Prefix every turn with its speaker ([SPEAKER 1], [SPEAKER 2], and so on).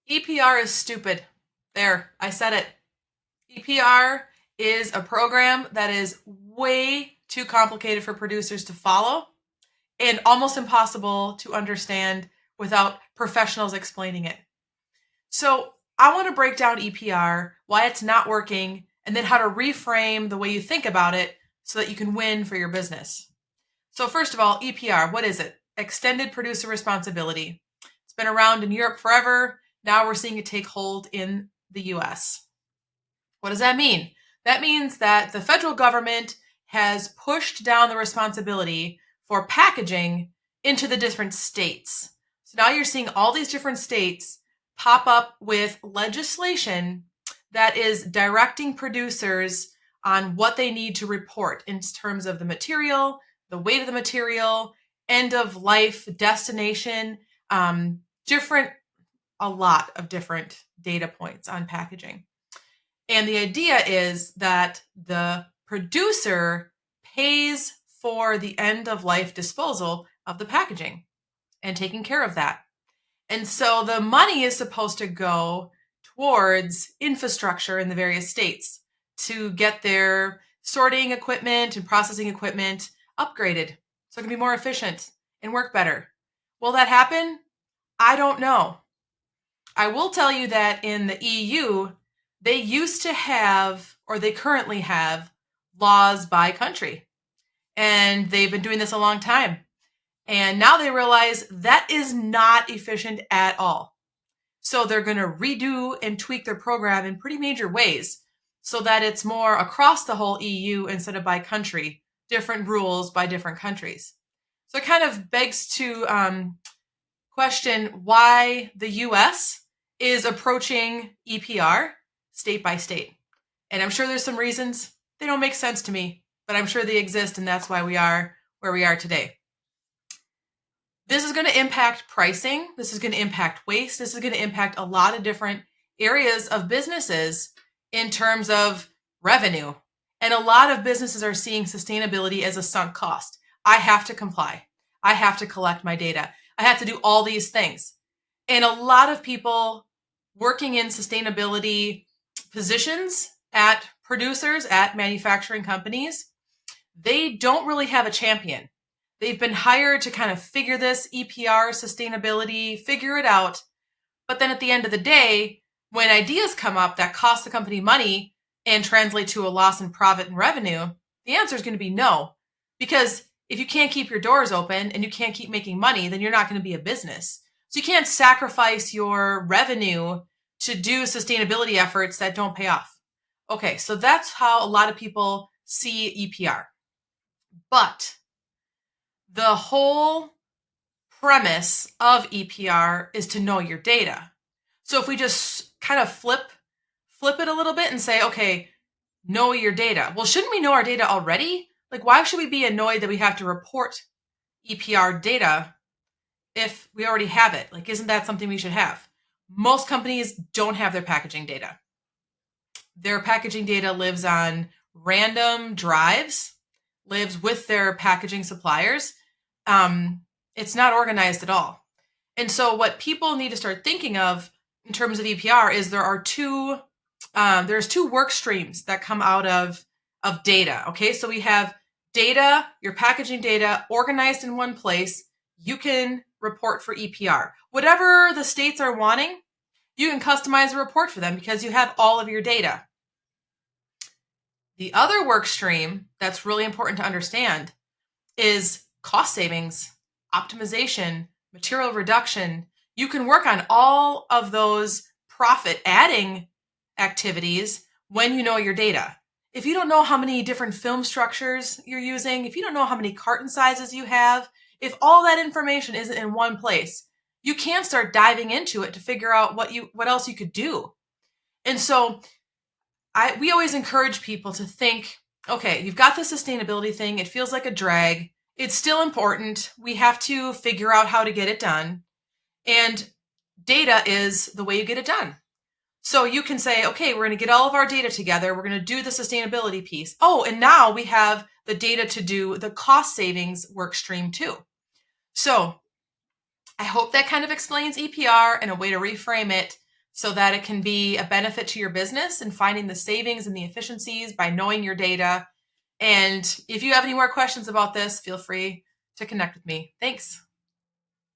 [SPEAKER 1] EPR is stupid. There, I said it. EPR is a program that is way too complicated for producers to follow and almost impossible to understand without professionals explaining it. So, I want to break down EPR, why it's not working, and then how to reframe the way you think about it so that you can win for your business. So, first of all, EPR, what is it? Extended Producer Responsibility. It's been around in Europe forever. Now we're seeing it take hold in the US. What does that mean? That means that the federal government has pushed down the responsibility for packaging into the different states. So now you're seeing all these different states pop up with legislation that is directing producers on what they need to report in terms of the material, the weight of the material, end of life, destination, different, a lot of different data points on packaging. And the idea is that the producer pays for the end of life disposal of the packaging and taking care of that. And so the money is supposed to go towards infrastructure in the various states to get their sorting equipment and processing equipment upgraded so it can be more efficient and work better. Will that happen? I don't know. I will tell you that in the EU, they used to have, or they currently have, laws by country. And they've been doing this a long time. And now they realize that is not efficient at all. So they're going to redo and tweak their program in pretty major ways so that it's more across the whole EU instead of by country, different rules by different countries. So it kind of begs to question why the US is approaching EPR state by state. And I'm sure there's some reasons. They don't make sense to me, but I'm sure they exist, and that's why we are where we are today. This is going to impact pricing. This is going to impact waste. This is going to impact a lot of different areas of businesses in terms of revenue. And a lot of businesses are seeing sustainability as a sunk cost. I have to comply. I have to collect my data. I have to do all these things. And a lot of people working in sustainability positions at producers, at manufacturing companies, they don't really have a champion. They've been hired to kind of figure this EPR sustainability, figure it out. But then at the end of the day, when ideas come up that cost the company money and translate to a loss in profit and revenue, the answer is going to be no. Because if you can't keep your doors open and you can't keep making money, then you're not going to be a business. So you can't sacrifice your revenue to do sustainability efforts that don't pay off. Okay, so that's how a lot of people see EPR. But the whole premise of EPR is to know your data. So if we just kind of flip it a little bit and say, okay, know your data. Well, shouldn't we know our data already? Like, why should we be annoyed that we have to report EPR data if we already have it? Like, isn't that something we should have? Most companies don't have their packaging data. Their packaging data lives on random drives, lives with their packaging suppliers. It's not organized at all. And so what people need to start thinking of in terms of EPR is there's two work streams that come out of data. Okay, so we have data, your packaging data organized in one place. You can report for EPR. Whatever the states are wanting, you can customize a report for them because you have all of your data. The other work stream that's really important to understand is cost savings, optimization, material reduction. You can work on all of those profit adding activities when you know your data. If you don't know how many different film structures you're using, if you don't know how many carton sizes you have, if all that information isn't in one place, you can start diving into it to figure out what else you could do. And so we always encourage people to think, okay, you've got the sustainability thing. It feels like a drag. It's still important. We have to figure out how to get it done. And data is the way you get it done. So you can say, okay, we're going to get all of our data together. We're going to do the sustainability piece. Oh, and now we have the data to do the cost savings work stream too. So I hope that kind of explains EPR and a way to reframe it so that it can be a benefit to your business and finding the savings and the efficiencies by knowing your data. And if you have any more questions about this, feel free to connect with me. Thanks.